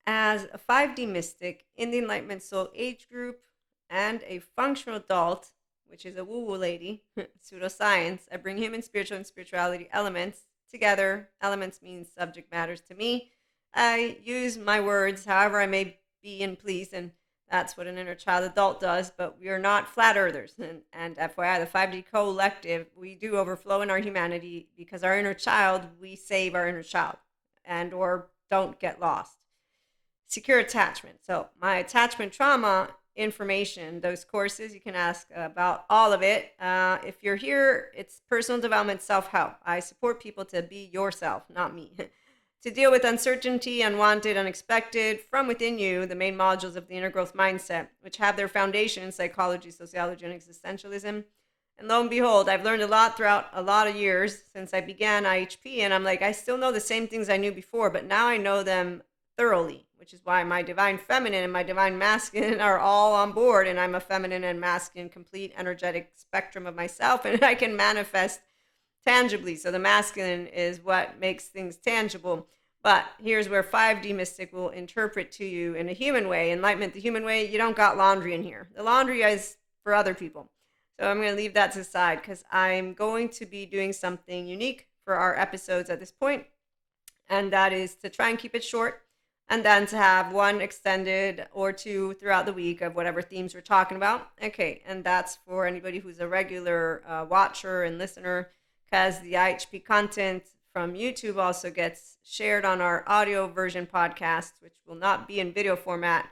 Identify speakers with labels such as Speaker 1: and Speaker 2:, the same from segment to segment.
Speaker 1: As a 5D mystic in the Enlightenment Soul age group and a functional adult, which is a woo woo lady, pseudoscience, I bring human, spiritual, and spirituality elements together. Elements means subject matters to me. I use my words however I may be and please, and that's what an inner child adult does, but we are not flat earthers. And FYI, the 5D collective, we do overflow in our humanity because our inner child, we save our inner child and or don't get lost. Secure attachment. So my attachment trauma information, those courses, you can ask about all of it. If you're here, it's personal development, self-help. I support people to be yourself, not me. To deal with uncertainty, unwanted, unexpected, from within you, the main modules of the inner growth mindset, which have their foundation in psychology, sociology, and existentialism. And lo and behold, I've learned a lot throughout a lot of years since I began IHP, and I'm like, I still know the same things I knew before, but now I know them thoroughly, which is why my divine feminine and my divine masculine are all on board, and I'm a feminine and masculine complete energetic spectrum of myself, and I can manifest tangibly. So the masculine is what makes things tangible. But here's where 5D Mystic will interpret to you in a human way. Enlightenment, the human way, you don't got laundry in here. The laundry is for other people. So I'm going to leave that to the side because I'm going to be doing something unique for our episodes at this point, and that is to try and keep it short and then to have one extended or two throughout the week of whatever themes we're talking about. Okay, and that's for anybody who's a regular watcher and listener, because the IHP content from YouTube also gets shared on our audio version podcast, which will not be in video format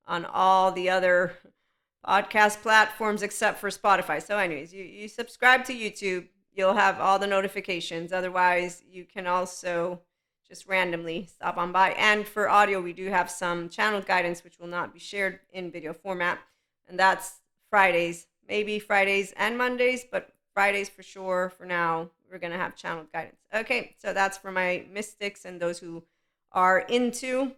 Speaker 1: on all the other podcast platforms except for Spotify. So anyways, you subscribe to YouTube, you'll have all the notifications. Otherwise, you can also just randomly stop on by. And for audio, we do have some channeled guidance, which will not be shared in video format. And that's Fridays, maybe Fridays and Mondays, but Fridays for sure. For now, we're going to have channeled guidance. Okay, so that's for my mystics and those who are into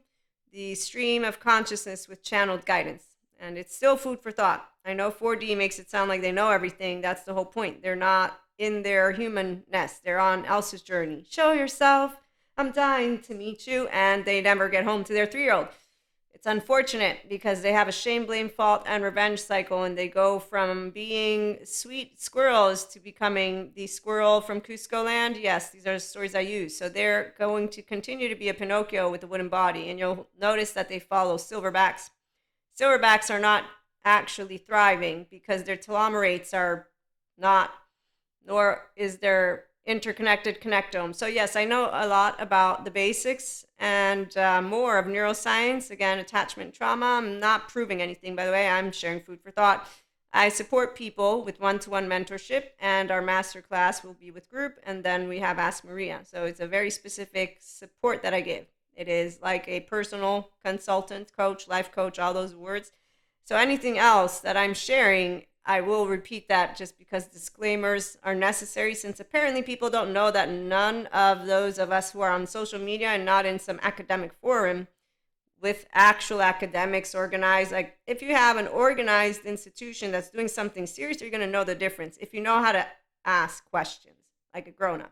Speaker 1: the stream of consciousness with channeled guidance. And it's still food for thought. I know 4D makes it sound like they know everything. That's the whole point. They're not in their humanness. They're on Elsa's journey. Show yourself. I'm dying to meet you. And they never get home to their 3-year-old. It's unfortunate because they have a shame, blame, fault, and revenge cycle. And they go from being sweet squirrels to becoming the squirrel from Cusco land. Yes, these are the stories I use. So they're going to continue to be a Pinocchio with a wooden body. And you'll notice that they follow silverbacks. Silverbacks are not actually thriving because their telomerate are not, nor is their interconnected connectome. So yes, I know a lot about the basics and more of neuroscience. Again, attachment trauma. I'm not proving anything, by the way. I'm sharing food for thought. I support people with one-to-one mentorship, and our masterclass will be with group, and then we have Ask Maria. So it's a very specific support that I give. It is like a personal consultant, coach, life coach, all those words. So anything else that I'm sharing, I will repeat that just because disclaimers are necessary, since apparently people don't know that none of those of us who are on social media and not in some academic forum with actual academics organized, like if you have an organized institution that's doing something serious, you're going to know the difference if you know how to ask questions like a grown-up.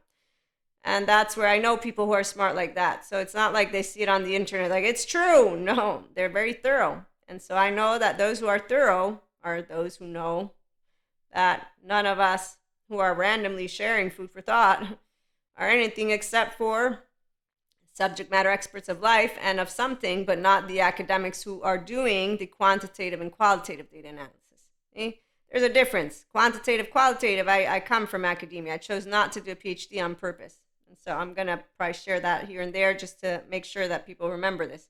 Speaker 1: And that's where I know people who are smart like that. So it's not like they see it on the internet like it's true. No, they're very thorough. And so I know that those who are thorough are those who know that none of us who are randomly sharing food for thought are anything except for subject matter experts of life and of something, but not the academics who are doing the quantitative and qualitative data analysis. Okay? There's a difference. Quantitative, qualitative, I come from academia. I chose not to do a PhD on purpose. And so I'm going to probably share that here and there just to make sure that people remember this.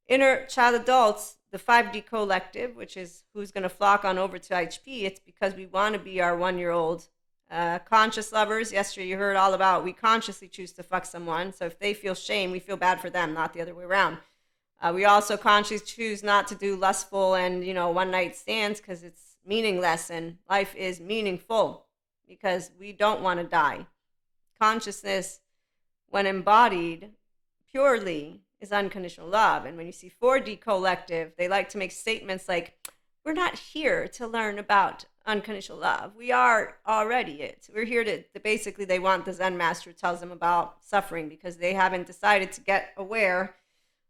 Speaker 1: Inner child adults, the 5D collective, which is who's going to flock on over to IHP, it's because we want to be our 1-year-old conscious lovers. Yesterday you heard all about we consciously choose to fuck someone. So if they feel shame, we feel bad for them, not the other way around. We also consciously choose not to do lustful and, one-night stands because it's meaningless, and life is meaningful because we don't want to die. Consciousness, when embodied purely, is unconditional love. And when you see 4D collective, they like to make statements like, we're not here to learn about unconditional love. We are already it. We're here to basically, they want the Zen master tells them about suffering because they haven't decided to get aware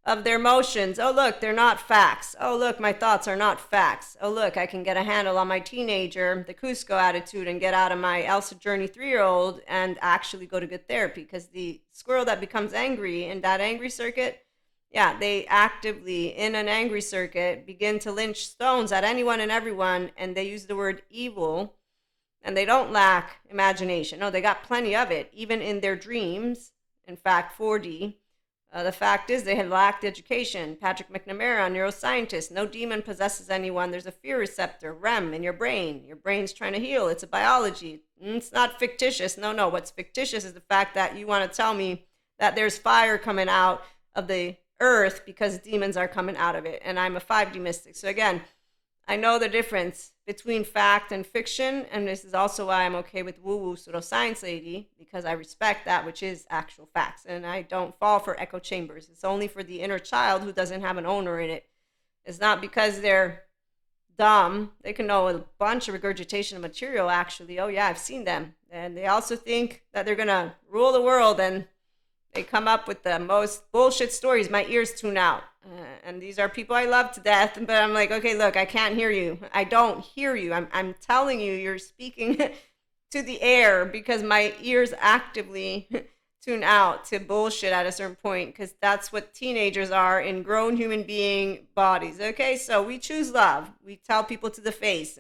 Speaker 1: of their emotions. Oh, look, they're not facts. Oh, look, my thoughts are not facts. Oh, look, I can get a handle on my teenager, the Cusco attitude, and get out of my Elsa Journey 3-year-old and actually go to good therapy. Because the squirrel that becomes angry in that angry circuit, yeah, they actively, in an angry circuit, begin to lynch stones at anyone and everyone, and they use the word evil, and they don't lack imagination. No, they got plenty of it, even in their dreams. In fact, 4D. The fact is, they had lacked education. Patrick McNamara, a neuroscientist, no demon possesses anyone. There's a fear receptor, REM, in your brain. Your brain's trying to heal. It's a biology. It's not fictitious. No. What's fictitious is the fact that you want to tell me that there's fire coming out of the earth because demons are coming out of it. And I'm a 5D mystic. So again, I know the difference between fact and fiction, and this is also why I'm okay with woo-woo pseudoscience lady, because I respect that which is actual facts, and I don't fall for echo chambers. It's only for the inner child who doesn't have an owner in it. It's not because they're dumb. They can know a bunch of regurgitation of material, actually. Oh yeah, I've seen them. And they also think that they're gonna rule the world, and they come up with the most bullshit stories. My ears tune out. And these are people I love to death, but I'm like, okay, look, I can't hear you. I don't hear you. I'm telling you, you're speaking to the air because my ears actively tune out to bullshit at a certain point, because that's what teenagers are in grown human being bodies. Okay, so we choose love. We tell people to the face.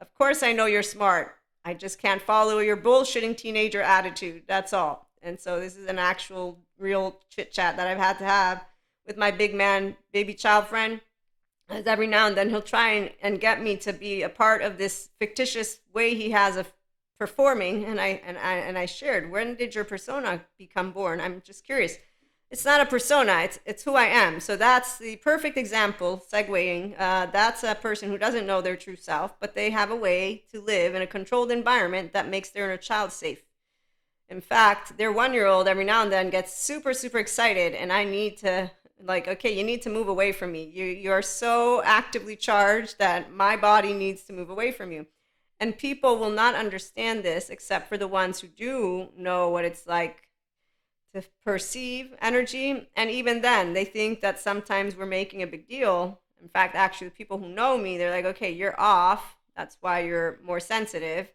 Speaker 1: Of course, I know you're smart. I just can't follow your bullshitting teenager attitude. That's all. And so this is an actual real chit chat that I've had to have with my big man, baby child friend. As every now and then he'll try and get me to be a part of this fictitious way he has of performing. And I shared, when did your persona become born? I'm just curious. It's not a persona, it's who I am. So that's the perfect example, segueing. That's a person who doesn't know their true self, but they have a way to live in a controlled environment that makes their inner child safe. In fact, their 1-year-old every now and then gets super, super excited, and I need to, like, okay, you need to move away from me. You are so actively charged that my body needs to move away from you. And people will not understand this except for the ones who do know what it's like to perceive energy. And even then, they think that sometimes we're making a big deal. In fact, actually, the people who know me, they're like, okay, you're off. That's why you're more sensitive.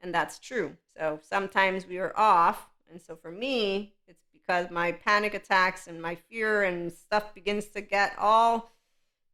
Speaker 1: And that's true. So sometimes we are off. And so for me, it's because my panic attacks and my fear and stuff begins to get all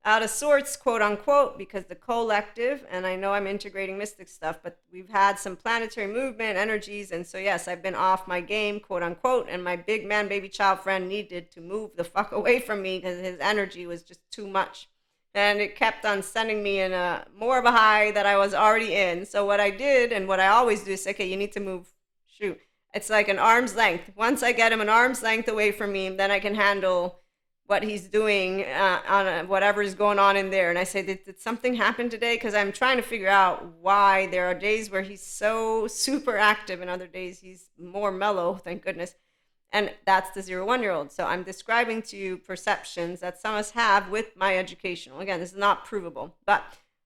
Speaker 1: out of sorts, quote unquote, because the collective, and I know I'm integrating mystic stuff, but we've had some planetary movement energies. And so, yes, I've been off my game, quote unquote. And my big man, baby child friend needed to move the fuck away from me because his energy was just too much. And it kept on sending me in a more of a high that I was already in. So what I did, and what I always do, is say, okay, you need to move. Shoot. It's like an arm's length. Once I get him an arm's length away from me, then I can handle what he's doing on whatever is going on in there. And I say, did something happen today? Because I'm trying to figure out why there are days where he's so super active and other days he's more mellow, thank goodness. And that's the 0-1-year-old. So I'm describing to you perceptions that some of us have with my educational. Again, this is not provable, but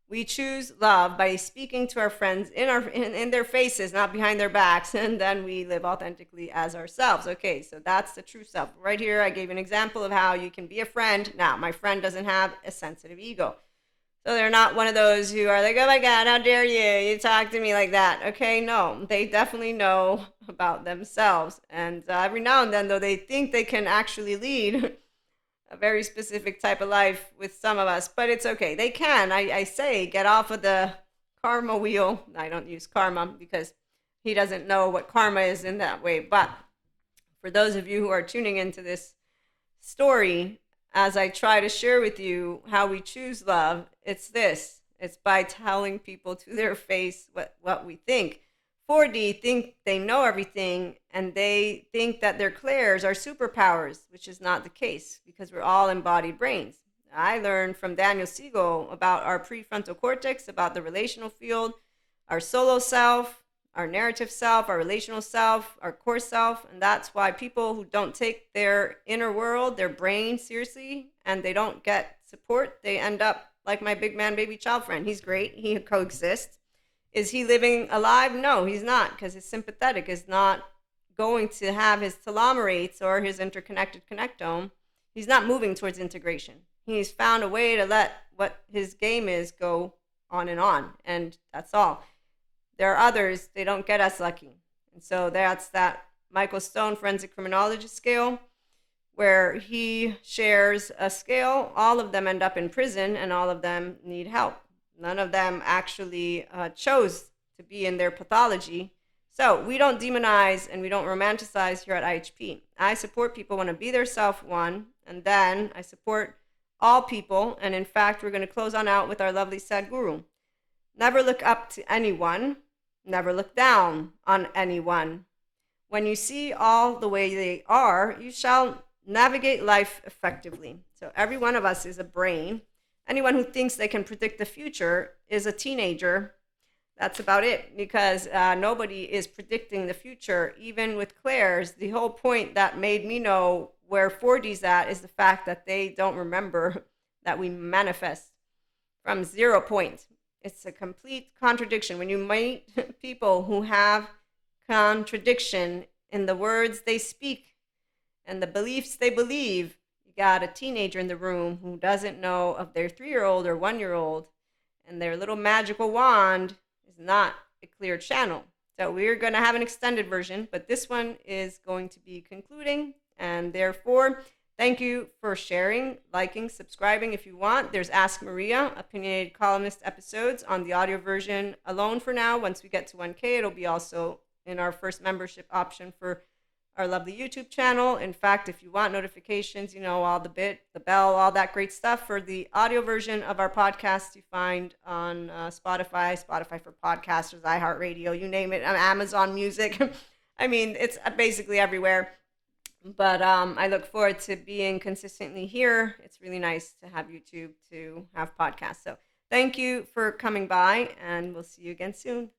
Speaker 1: we choose love by speaking to our friends in their faces, not behind their backs, and then we live authentically as ourselves. Okay, so that's the true self. Right here, I gave an example of how you can be a friend. Now, my friend doesn't have a sensitive ego. So they're not one of those who are like, oh my God, how dare you? You talk to me like that. Okay, no, they definitely know about themselves. And every now and then, though, they think they can actually lead a very specific type of life with some of us, but it's okay. They can. I say, get off of the karma wheel. I don't use karma because he doesn't know what karma is in that way. But for those of you who are tuning into this story, as I try to share with you how we choose love, it's this. It's by telling people to their face what we think. 4D think they know everything, and they think that their clairs are superpowers, which is not the case because we're all embodied brains. I learned from Daniel Siegel about our prefrontal cortex, about the relational field, our solo self, our narrative self, our relational self, our core self. And that's why people who don't take their inner world, their brain seriously, and they don't get support, they end up like my big man, baby child friend. He's great. He coexists. Is he living alive? No, he's not, because his sympathetic is not going to have his telomerates or his interconnected connectome. He's not moving towards integration. He's found a way to let what his game is go on, and that's all. There are others, they don't get as lucky. And so that's that Michael Stone forensic criminologist scale, where he shares a scale. All of them end up in prison and all of them need help. None of them actually chose to be in their pathology. So we don't demonize and we don't romanticize here at IHP. I support people want to be their self, one, and then I support all people. And in fact, we're going to close on out with our lovely Sadhguru. Never look up to anyone. Never look down on anyone. When you see all the way they are, you shall navigate life effectively. So every one of us is a brain. Anyone who thinks they can predict the future is a teenager. That's about it, because nobody is predicting the future. Even with Claire's, the whole point that made me know where 4D's at is the fact that they don't remember that we manifest from 0 point. It's a complete contradiction. When you meet people who have contradiction in the words they speak and the beliefs they believe, you got a teenager in the room who doesn't know of their 3-year-old or 1-year-old, and their little magical wand is not a clear channel. So we're going to have an extended version, but this one is going to be concluding, and therefore, thank you for sharing, liking, subscribing if you want. There's Ask Maria, opinionated columnist episodes on the audio version alone for now. Once we get to 1K, it'll be also in our first membership option for our lovely YouTube channel. In fact, if you want notifications, all the bell, all that great stuff for the audio version of our podcast, you find on Spotify for podcasters, iHeartRadio, you name it, Amazon Music. I mean, it's basically everywhere. But I look forward to being consistently here. It's really nice to have YouTube, to have podcasts. So thank you for coming by, and we'll see you again soon.